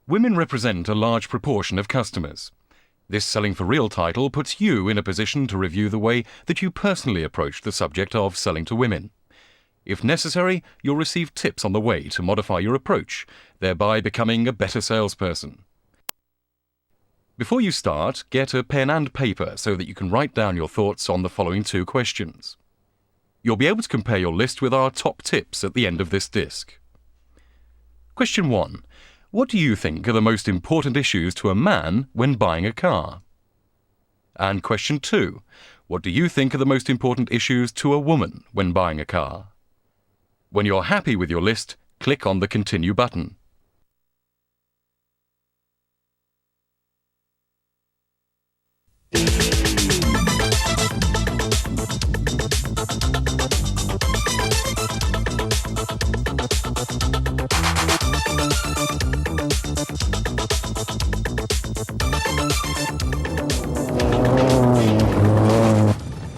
Women represent a large proportion of customers. This Selling for Real title puts you in a position to review the way that you personally approach the subject of selling to women. If necessary, you'll receive tips on the way to modify your approach, thereby becoming a better salesperson. Before you start, get a pen and paper so that you can write down your thoughts on the following 2 questions. You'll be able to compare your list with our top tips at the end of this disc. Question 1. What do you think are the most important issues to a man when buying a car? And question 2. What do you think are the most important issues to a woman when buying a car? When you're happy with your list, click on the Continue button.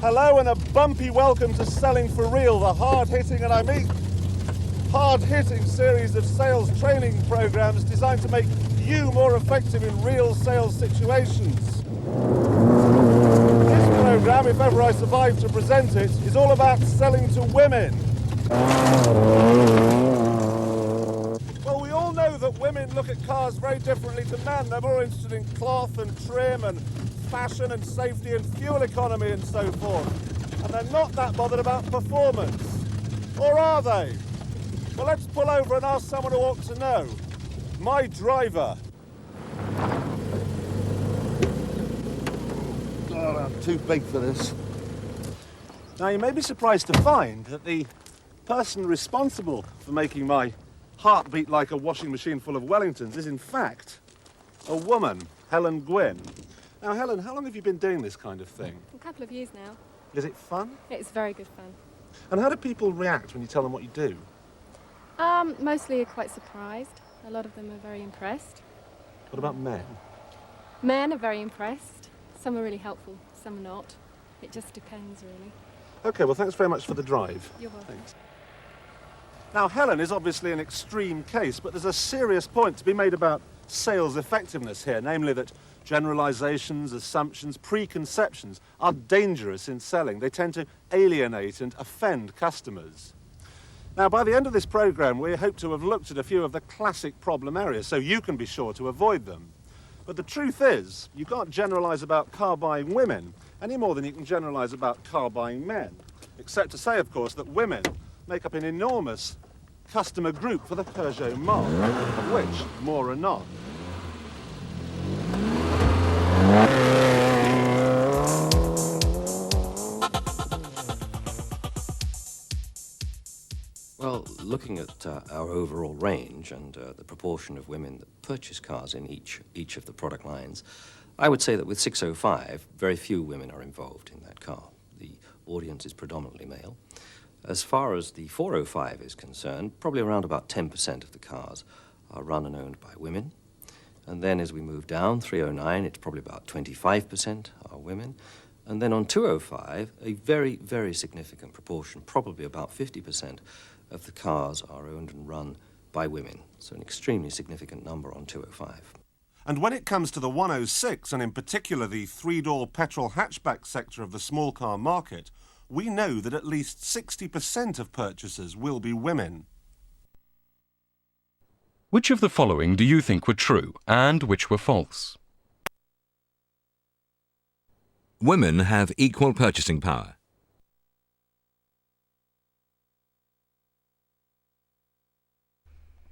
Hello and a bumpy welcome to Selling for Real, the hard-hitting, and I mean hard-hitting series of sales training programs designed to make you more effective in real sales situations. This program, if ever I survive to present it, is all about selling to women. Well, we all know that women look at cars very differently to men. They're more interested in cloth and trim and fashion and safety and fuel economy and so forth. And they're not that bothered about performance. Or are they? Well, let's pull over and ask someone who ought to know. My driver. Oh, I'm too big for this. Now, you may be surprised to find that the person responsible for making my heart beat like a washing machine full of Wellingtons is, in fact, a woman, Helen Gwynn. Now, Helen, how long have you been doing this kind of thing? A couple of years now. Is it fun? It's very good fun. And how do people react when you tell them what you do? Mostly are quite surprised. A lot of them are very impressed. What about men? Men are very impressed. Some are really helpful, some are not. It just depends, really. OK, well, thanks very much for the drive. You're welcome. Thanks. Now, Helen is obviously an extreme case, but there's a serious point to be made about sales effectiveness here, namely that generalizations, assumptions, preconceptions are dangerous in selling. They tend to alienate and offend customers. Now, by the end of this program, we hope to have looked at a few of the classic problem areas, so you can be sure to avoid them. But the truth is, you can't generalize about car-buying women any more than you can generalize about car-buying men, except to say, of course, that women make up an enormous customer group for the Peugeot marque, of which more are not. Well, looking at our overall range and the proportion of women that purchase cars in each of the product lines, I would say that with 605, very few women are involved in that car. The audience is predominantly male. As far as the 405 is concerned, probably around about 10% of the cars are run and owned by women. And then as we move down, 309, it's probably about 25% are women. And then on 205, a very, very significant proportion, probably about 50% of the cars are owned and run by women. So an extremely significant number on 205. And when it comes to the 106, and in particular the three-door petrol hatchback sector of the small car market, we know that at least 60% of purchasers will be women. Which of the following do you think were true and which were false? Women have equal purchasing power.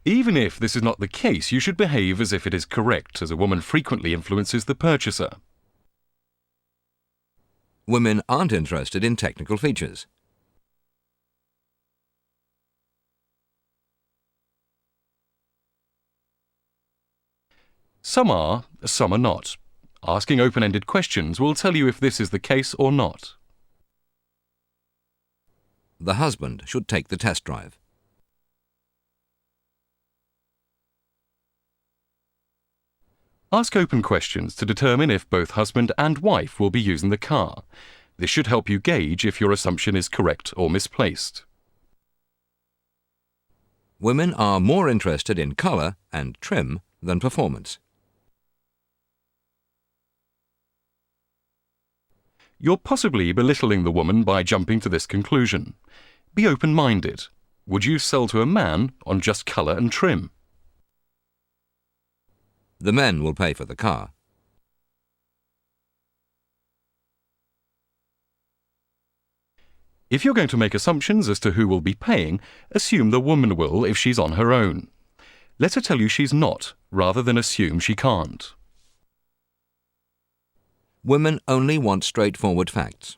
Even if this is not the case, you should behave as if it is correct, as a woman frequently influences the purchaser. Women aren't interested in technical features. Some are not. Asking open-ended questions will tell you if this is the case or not. The husband should take the test drive. Ask open questions to determine if both husband and wife will be using the car. This should help you gauge if your assumption is correct or misplaced. Women are more interested in colour and trim than performance. You're possibly belittling the woman by jumping to this conclusion. Be open-minded. Would you sell to a man on just colour and trim? The men will pay for the car. If you're going to make assumptions as to who will be paying, assume the woman will if she's on her own. Let her tell you she's not, rather than assume she can't. Women only want straightforward facts.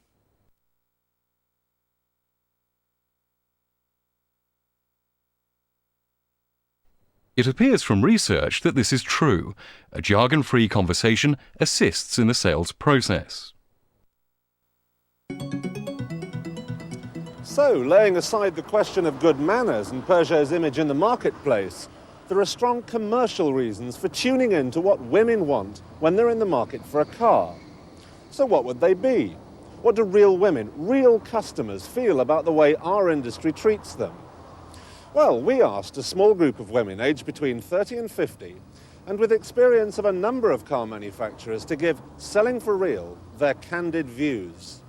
It appears from research that this is true. A jargon-free conversation assists in the sales process. So, laying aside the question of good manners and Peugeot's image in the marketplace, there are strong commercial reasons for tuning in to what women want when they're in the market for a car. So what would they be? What do real women, real customers, feel about the way our industry treats them? Well, we asked a small group of women aged between 30 and 50, and with experience of a number of car manufacturers, to give Selling for Real their candid views.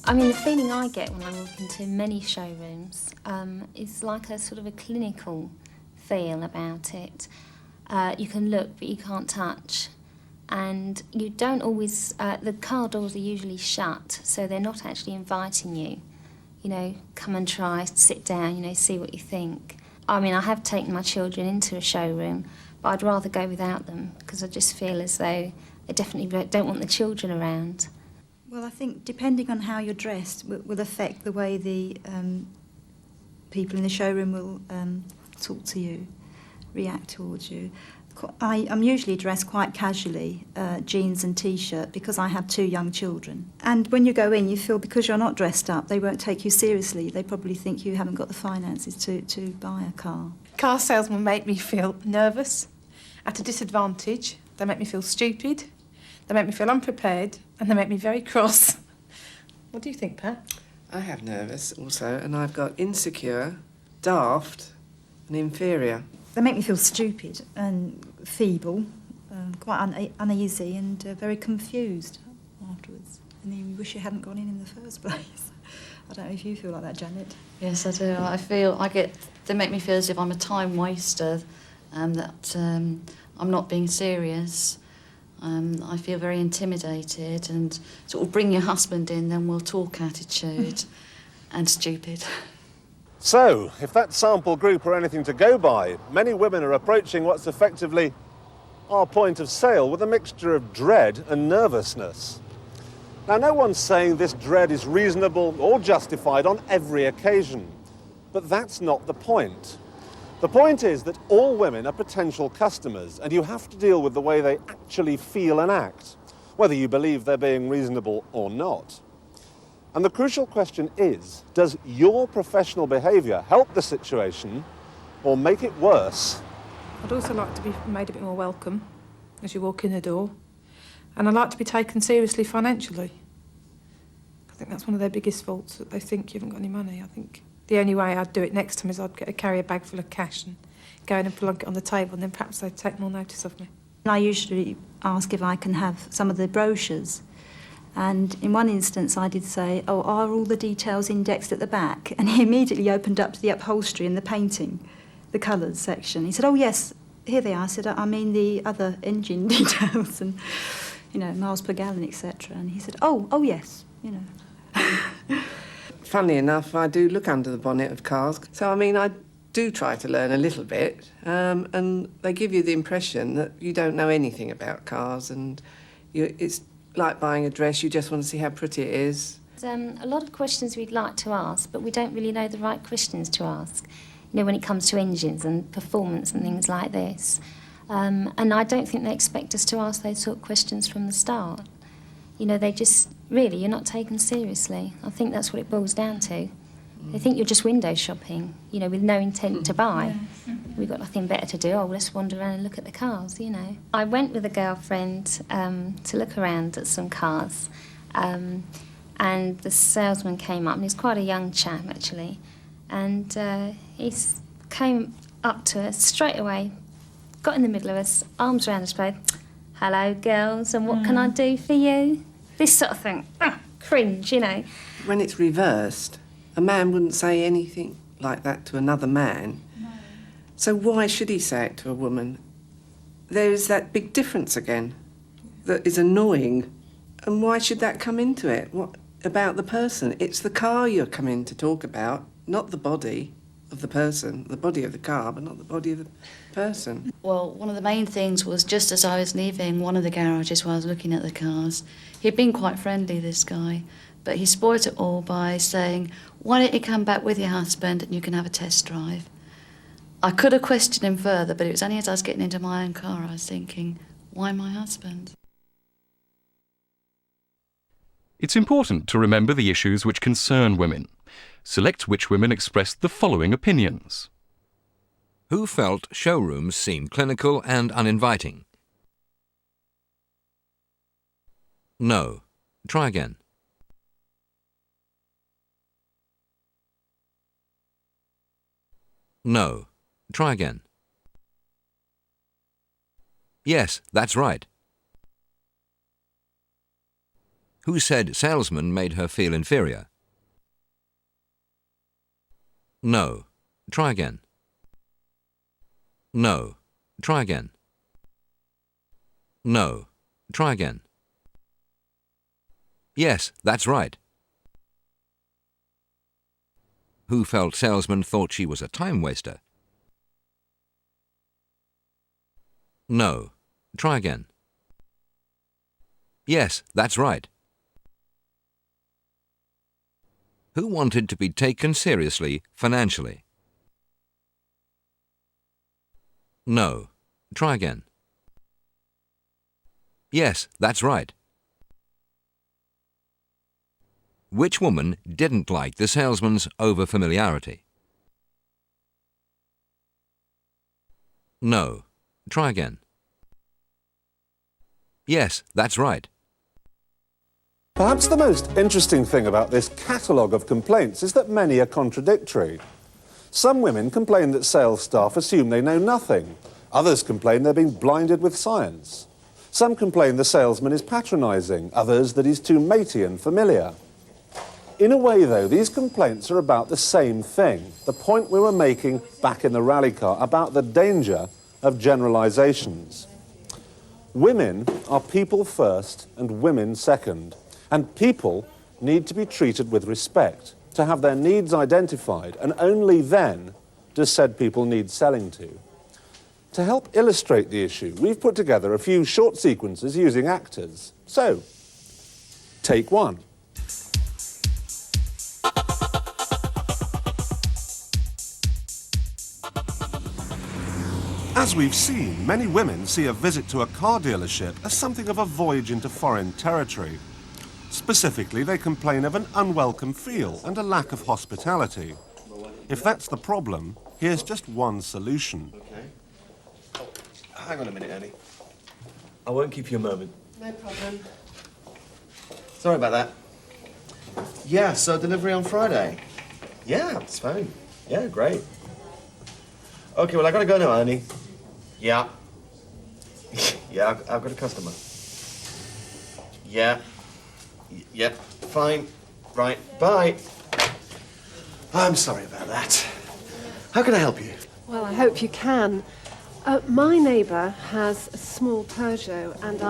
I mean, the feeling I get when I walk into many showrooms is like a sort of a clinical feel about it. You can look, but you can't touch. And you don't always, the car doors are usually shut, so they're not actually inviting you. You know, come and try, sit down, you know, see what you think. I mean, I have taken my children into a showroom, but I'd rather go without them, because I just feel as though I definitely don't want the children around. Well, I think depending on how you're dressed will affect the way the people in the showroom will talk to you, react towards you. I'm usually dressed quite casually, jeans and T-shirt, because I have 2 young children. And when you go in, you feel because you're not dressed up, they won't take you seriously. They probably think you haven't got the finances to buy a car. Car salesmen make me feel nervous, at a disadvantage. They make me feel stupid. They make me feel unprepared, and they make me very cross. What do you think, Pat? I have nervous also, and I've got insecure, daft and inferior. They make me feel stupid and feeble, quite uneasy and very confused afterwards. And then you wish you hadn't gone in the first place. I don't know if you feel like that, Janet. Yes, I do. They make me feel as if I'm a time waster, that I'm not being serious. I feel very intimidated, and sort of bring your husband in, then we'll talk attitude, and stupid. So, if that sample group are anything to go by, many women are approaching what's effectively our point of sale with a mixture of dread and nervousness. Now, no one's saying this dread is reasonable or justified on every occasion, but that's not the point. The point is that all women are potential customers, and you have to deal with the way they actually feel and act, whether you believe they're being reasonable or not. And the crucial question is, does your professional behaviour help the situation or make it worse? I'd also like to be made a bit more welcome as you walk in the door. And I'd like to be taken seriously financially. I think that's one of their biggest faults, that they think you haven't got any money. I think the only way I'd do it next time is I'd carry a bag full of cash and go in and plonk it on the table, and then perhaps they'd take more notice of me. I usually ask if I can have some of the brochures. And in one instance I did say, oh, are all the details indexed at the back? And he immediately opened up to the upholstery and the painting, the colours section. He said, oh yes, here they are. I said, I mean the other engine details and, you know, miles per gallon, etc. And he said, oh yes, you know. Funnily enough, I do look under the bonnet of cars. So, I mean, I do try to learn a little bit, and they give you the impression that you don't know anything about cars, and it's like buying a dress, you just want to see how pretty it is. There's a lot of questions we'd like to ask, but we don't really know the right questions to ask, you know, when it comes to engines and performance and things like this. And I don't think they expect us to ask those sort of questions from the start. You know, they just, really, you're not taken seriously. I think that's what it boils down to. They think you're just window shopping, you know, with no intent to buy. We've got nothing better to do. Oh, let's wander around and look at the cars, you know. I went with a girlfriend to look around at some cars, and the salesman came up, and he's quite a young chap, actually, and he came up to us straight away, got in the middle of us, arms around us both. Hello, girls, and what can I do for you? This sort of thing. Cringe, you know. When it's reversed, a man wouldn't say anything like that to another man. No. So why should he say it to a woman? There is that big difference again that is annoying. And why should that come into it? What about the person? It's the car you're coming to talk about, not the body of the person, the body of the car, but not the body of the person. Well, one of the main things was just as I was leaving one of the garages while I was looking at the cars, he'd been quite friendly, this guy, but he spoilt it all by saying, why don't you come back with your husband and you can have a test drive? I could have questioned him further, but it was only as I was getting into my own car I was thinking, why my husband? It's important to remember the issues which concern women. Select which women expressed the following opinions. Who felt showrooms seemed clinical and uninviting? No. Try again. No. Try again. Yes, that's right. Who said salesman made her feel inferior? No. Try again. No. Try again. No. Try again. Yes, that's right. Who felt salesman thought she was a time waster? No. Try again. Yes, that's right. Who wanted to be taken seriously financially? No. Try again. Yes, that's right. Which woman didn't like the salesman's over-familiarity? No. Try again. Yes, that's right. Perhaps the most interesting thing about this catalogue of complaints is that many are contradictory. Some women complain that sales staff assume they know nothing. Others complain they're being blinded with science. Some complain the salesman is patronising, others that he's too matey and familiar. In a way, though, these complaints are about the same thing, the point we were making back in the rally car about the danger of generalisations. Women are people first and women second. And people need to be treated with respect, to have their needs identified, and only then does said people need selling to. To help illustrate the issue, we've put together a few short sequences using actors. So, take one. As we've seen, many women see a visit to a car dealership as something of a voyage into foreign territory. Specifically, they complain of an unwelcome feel and a lack of hospitality. If that's the problem, here's just one solution. Okay. Oh, hang on a minute, Annie. I won't keep you a moment. No problem. Sorry about that. Yeah, so delivery on Friday. Yeah, it's fine. Yeah, great. Okay, well, I gotta go now, Annie. Yeah. Yeah, I've got a customer. Yeah. Yep, fine. Right, bye. I'm sorry about that. How can I help you? Well, I hope you can. My neighbour has a small Peugeot, and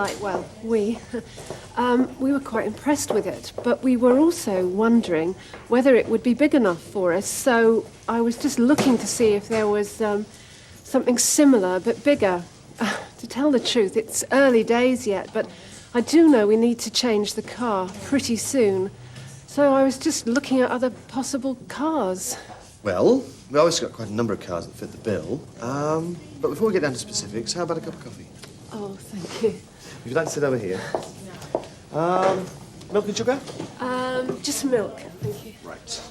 we were quite impressed with it, but we were also wondering whether it would be big enough for us, so I was just looking to see if there was something similar, but bigger. To tell the truth, it's early days yet, but I do know we need to change the car pretty soon. So I was just looking at other possible cars. Well, we obviously got quite a number of cars that fit the bill. But before we get down to specifics, how about a cup of coffee? Oh, thank you. If you'd like to sit over here. Milk and sugar? Just milk, thank you. Right.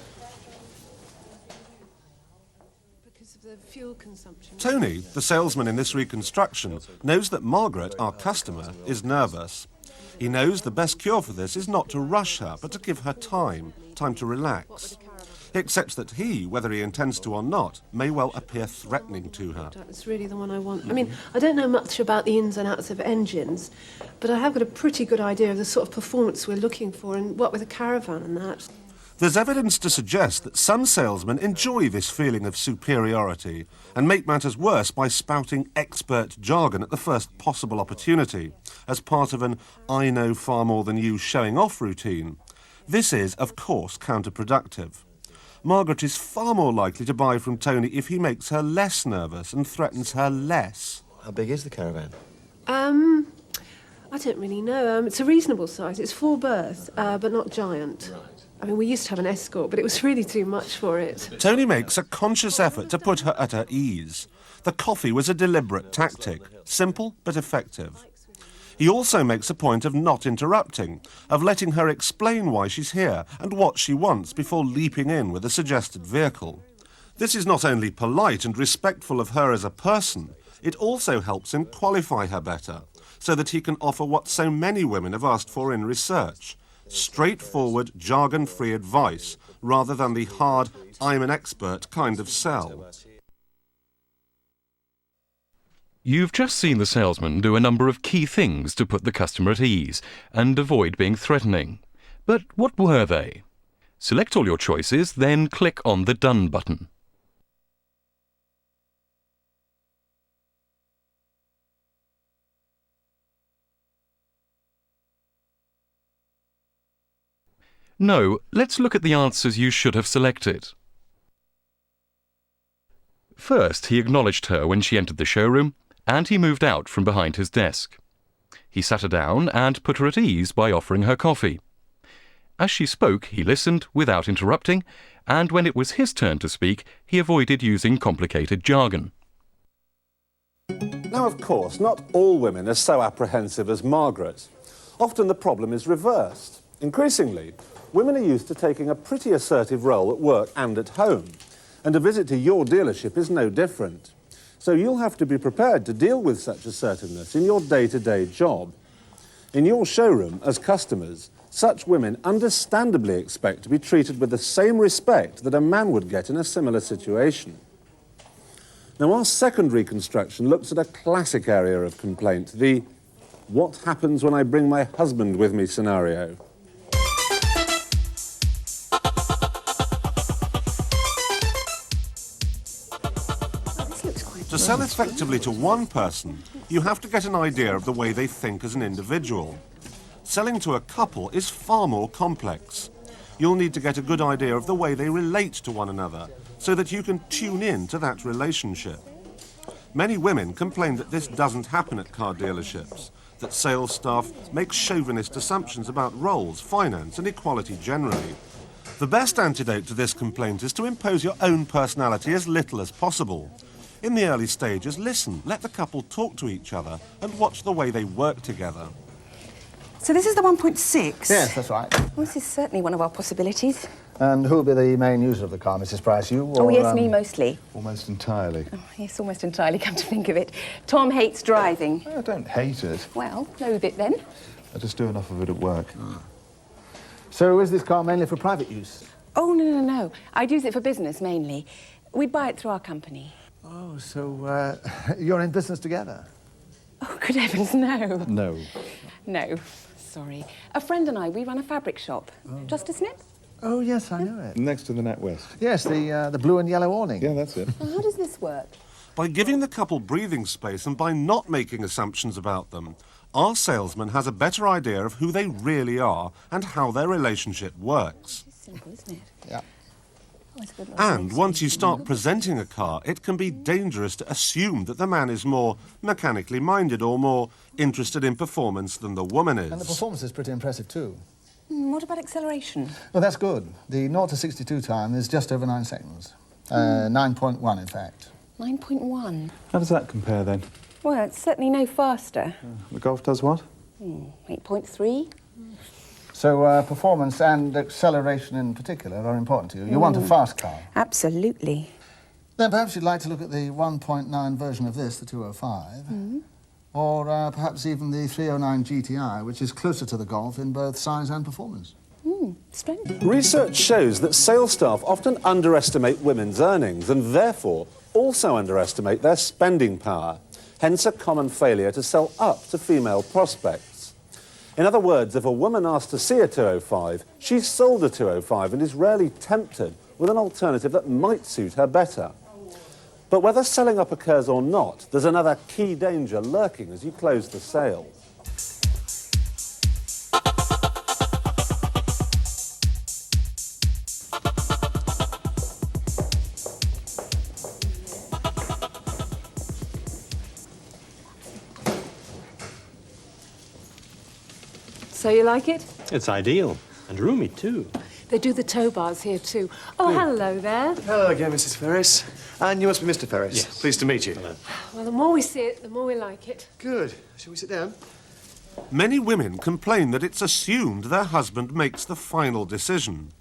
of the fuel consumption. Tony, the salesman in this reconstruction, knows that Margaret, our customer, is nervous. He knows the best cure for this is not to rush her, but to give her time to relax. He accepts that he, whether he intends to or not, may well appear threatening to her. It's really the one I want. I mean, I don't know much about the ins and outs of engines, but I have got a pretty good idea of the sort of performance we're looking for, and what with a caravan and that. There's evidence to suggest that some salesmen enjoy this feeling of superiority and make matters worse by spouting expert jargon at the first possible opportunity, as part of an I know far more than you showing off routine. This is, of course, counterproductive. Margaret is far more likely to buy from Tony if he makes her less nervous and threatens her less. How big is the caravan? I don't really know. It's a reasonable size. It's 4 berths, but not giant. Right. I mean, we used to have an escort, but it was really too much for it. Tony makes a conscious effort to put her at her ease. The coffee was a deliberate tactic, simple but effective. He also makes a point of not interrupting, of letting her explain why she's here and what she wants before leaping in with a suggested vehicle. This is not only polite and respectful of her as a person, it also helps him qualify her better, so that he can offer what so many women have asked for in research: straightforward, jargon-free advice, rather than the hard, I'm an expert kind of sell. You've just seen the salesman do a number of key things to put the customer at ease and avoid being threatening. But what were they? Select all your choices, then click on the Done button. No, let's look at the answers you should have selected. First, he acknowledged her when she entered the showroom, and he moved out from behind his desk. He sat her down and put her at ease by offering her coffee. As she spoke, he listened without interrupting, and when it was his turn to speak, he avoided using complicated jargon. Now, of course, not all women are so apprehensive as Margaret. Often the problem is reversed. Increasingly, women are used to taking a pretty assertive role at work and at home, and a visit to your dealership is no different. So you'll have to be prepared to deal with such assertiveness in your day-to-day job. In your showroom, as customers, such women understandably expect to be treated with the same respect that a man would get in a similar situation. Now, our second reconstruction looks at a classic area of complaint, the what happens when I bring my husband with me scenario. To sell effectively to one person, you have to get an idea of the way they think as an individual. Selling to a couple is far more complex. You'll need to get a good idea of the way they relate to one another, so that you can tune in to that relationship. Many women complain that this doesn't happen at car dealerships, that sales staff make chauvinist assumptions about roles, finance and equality generally. The best antidote to this complaint is to impose your own personality as little as possible. In the early stages, listen, let the couple talk to each other and watch the way they work together. So this is the 1.6? Yes, that's right. Well, this is certainly one of our possibilities. And who'll be the main user of the car, Mrs. Price? You or... Oh, yes, me mostly. Almost entirely. Oh, yes, almost entirely, come to think of it. Tom hates driving. I don't hate it. Well, loathe it then. I just do enough of it at work. So is this car mainly for private use? Oh, no. I'd use it for business, mainly. We'd buy it through our company. Oh, so you're in business together? Oh, good heavens, no. No. No, sorry. A friend and I, we run a fabric shop. Just a snip? Oh, yes, I know it. Next to the NatWest. Yes, the blue and yellow awning. Yeah, that's it. How does this work? By giving the couple breathing space and by not making assumptions about them, our salesman has a better idea of who they really are and how their relationship works. It's simple, isn't it? Yeah. And once you start presenting a car, it can be dangerous to assume that the man is more mechanically minded or more interested in performance than the woman is. And the performance is pretty impressive too. What about acceleration? Well, that's good. The 0 to 62 time is just over 9 seconds. 9.1, in fact. 9.1. How does that compare then? Well, it's certainly no faster. The Golf does what? 8.3. So performance and acceleration in particular are important to you. You want a fast car. Absolutely. Then perhaps you'd like to look at the 1.9 version of this, the 205, or perhaps even the 309 GTI, which is closer to the Golf in both size and performance. Splendid. Research shows that sales staff often underestimate women's earnings and therefore also underestimate their spending power, hence a common failure to sell up to female prospects. In other words, if a woman asks to see a 205, she's sold a 205 and is rarely tempted with an alternative that might suit her better. But whether selling up occurs or not, there's another key danger lurking as you close the sale. So you like it? It's ideal. And roomy, too. They do the tow bars here too. Oh, hello there. Hello again, Mrs. Ferris. And you must be Mr. Ferris. Yes. Pleased to meet you. Hello. Well, the more we see it, the more we like it. Good. Shall we sit down? Many women complain that it's assumed their husband makes the final decision.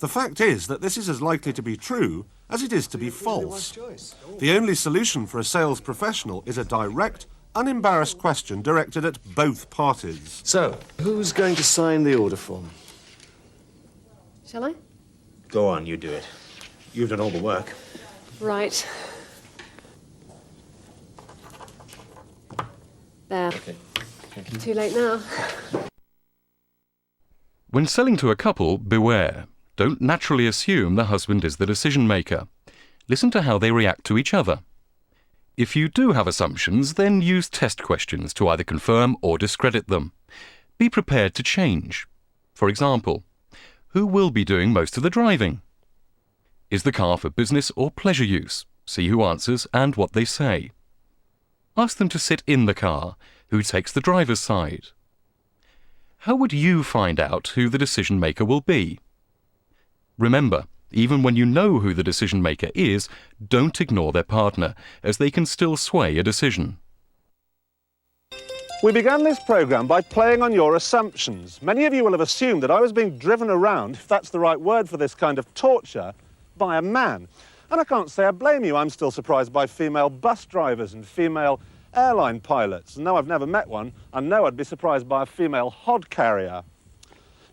The fact is that this is as likely to be true as it is to be false. The only solution for a sales professional is a direct, unembarrassed question directed at both parties. So, who's going to sign the order form? Shall I? Go on, you do it. You've done all the work. Right. There. Okay. Thank you. Too late now. When selling to a couple, beware. Don't naturally assume the husband is the decision maker. Listen to how they react to each other. If you do have assumptions, then use test questions to either confirm or discredit them. Be prepared to change. For example, who will be doing most of the driving? Is the car for business or pleasure use? See who answers and what they say. Ask them to sit in the car. Who takes the driver's side? How would you find out who the decision maker will be? Remember, even when you know who the decision maker is, don't ignore their partner, as they can still sway a decision. We began this programme by playing on your assumptions. Many of you will have assumed that I was being driven around, if that's the right word for this kind of torture, by a man. And I can't say I blame you. I'm still surprised by female bus drivers and female airline pilots. And though I've never met one, I know I'd be surprised by a female hod carrier.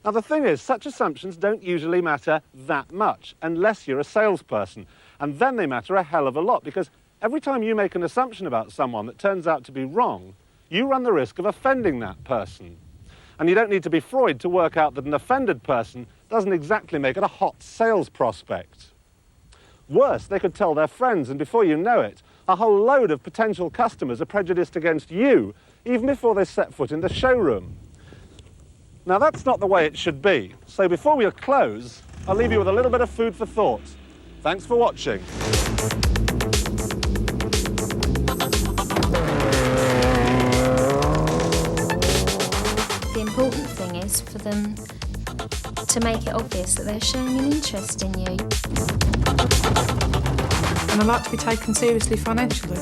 Now, the thing is, such assumptions don't usually matter that much, unless you're a salesperson. And then they matter a hell of a lot, because every time you make an assumption about someone that turns out to be wrong, you run the risk of offending that person. And you don't need to be Freud to work out that an offended person doesn't exactly make it a hot sales prospect. Worse, they could tell their friends, and before you know it, a whole load of potential customers are prejudiced against you, even before they set foot in the showroom. Now, that's not the way it should be. So before we close, I'll leave you with a little bit of food for thought. Thanks for watching. The important thing is for them to make it obvious that they're showing an interest in you. And I like to be taken seriously financially.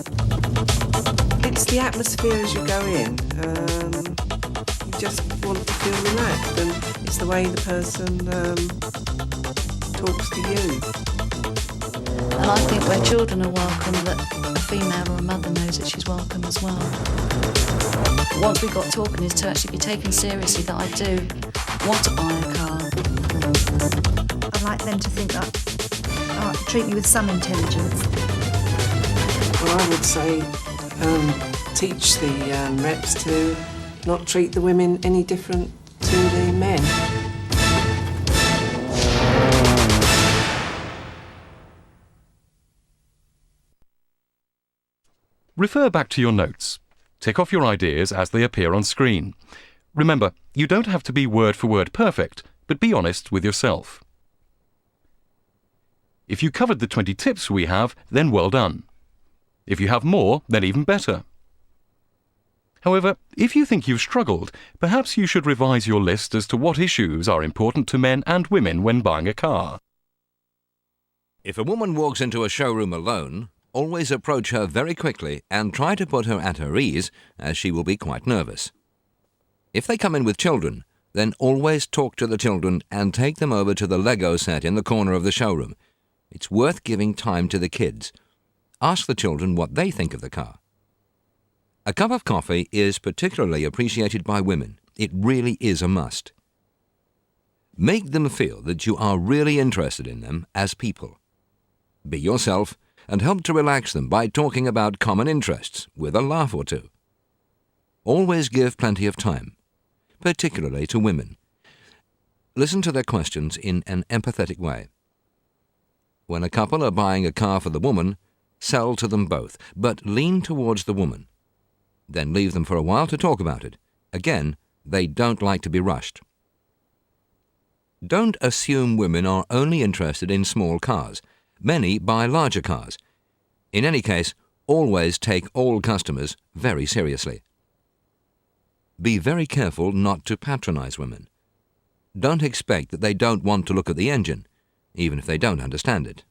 It's the atmosphere as you go in. You just want to feel relaxed, and it's the way the person talks to you. And I think where children are welcome, that a female or a mother knows that she's welcome as well. Once we got talking is to actually be taken seriously that I do want to buy a car. I'd like them to think that, treat me with some intelligence. Well, I would say teach the reps to not treat the women any different to the men. Refer back to your notes. Tick off your ideas as they appear on screen. Remember, you don't have to be word for word perfect, but be honest with yourself. If you covered the 20 tips we have, then well done. If you have more, then even better. However, if you think you've struggled, perhaps you should revise your list as to what issues are important to men and women when buying a car. If a woman walks into a showroom alone, always approach her very quickly and try to put her at her ease, as she will be quite nervous. If they come in with children, then always talk to the children and take them over to the Lego set in the corner of the showroom. It's worth giving time to the kids. ask the children what they think of the car. A cup of coffee is particularly appreciated by women. It really is a must. Make them feel that you are really interested in them as people. Be yourself and help to relax them by talking about common interests with a laugh or two. Always give plenty of time, particularly to women. Listen to their questions in an empathetic way. When a couple are buying a car for the woman, sell to them both, but lean towards the woman. Then leave them for a while to talk about it. Again, they don't like to be rushed. Don't assume women are only interested in small cars. Many buy larger cars. In any case, always take all customers very seriously. Be very careful not to patronize women. Don't expect that they don't want to look at the engine, even if they don't understand it.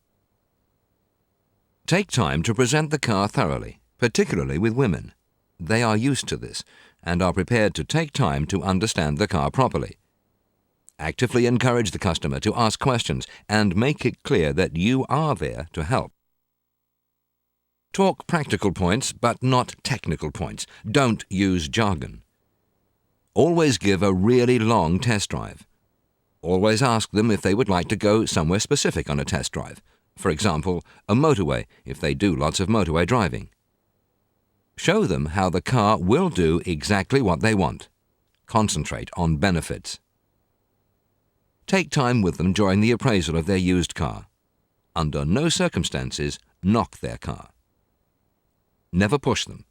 Take time to present the car thoroughly, particularly with women. They are used to this and are prepared to take time to understand the car properly. Actively encourage the customer to ask questions and make it clear that you are there to help. Talk practical points, but not technical points. Don't use jargon. Always give a really long test drive. Always ask them if they would like to go somewhere specific on a test drive. For example, a motorway, if they do lots of motorway driving. Show them how the car will do exactly what they want. Concentrate on benefits. Take time with them during the appraisal of their used car. Under no circumstances, knock their car. Never push them.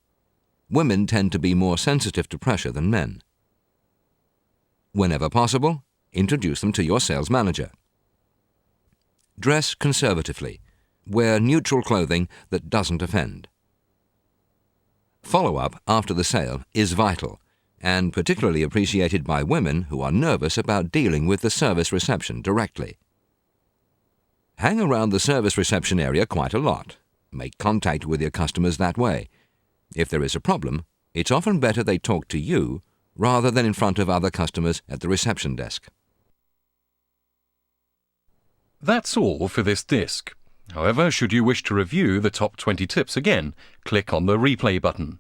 Women tend to be more sensitive to pressure than men. Whenever possible, introduce them to your sales manager. Dress conservatively. Wear neutral clothing that doesn't offend. Follow-up after the sale is vital, and particularly appreciated by women who are nervous about dealing with the service reception directly. Hang around the service reception area quite a lot. Make contact with your customers that way. If there is a problem, it's often better they talk to you rather than in front of other customers at the reception desk. That's all for this disc. However, should you wish to review the top 20 tips again, click on the replay button.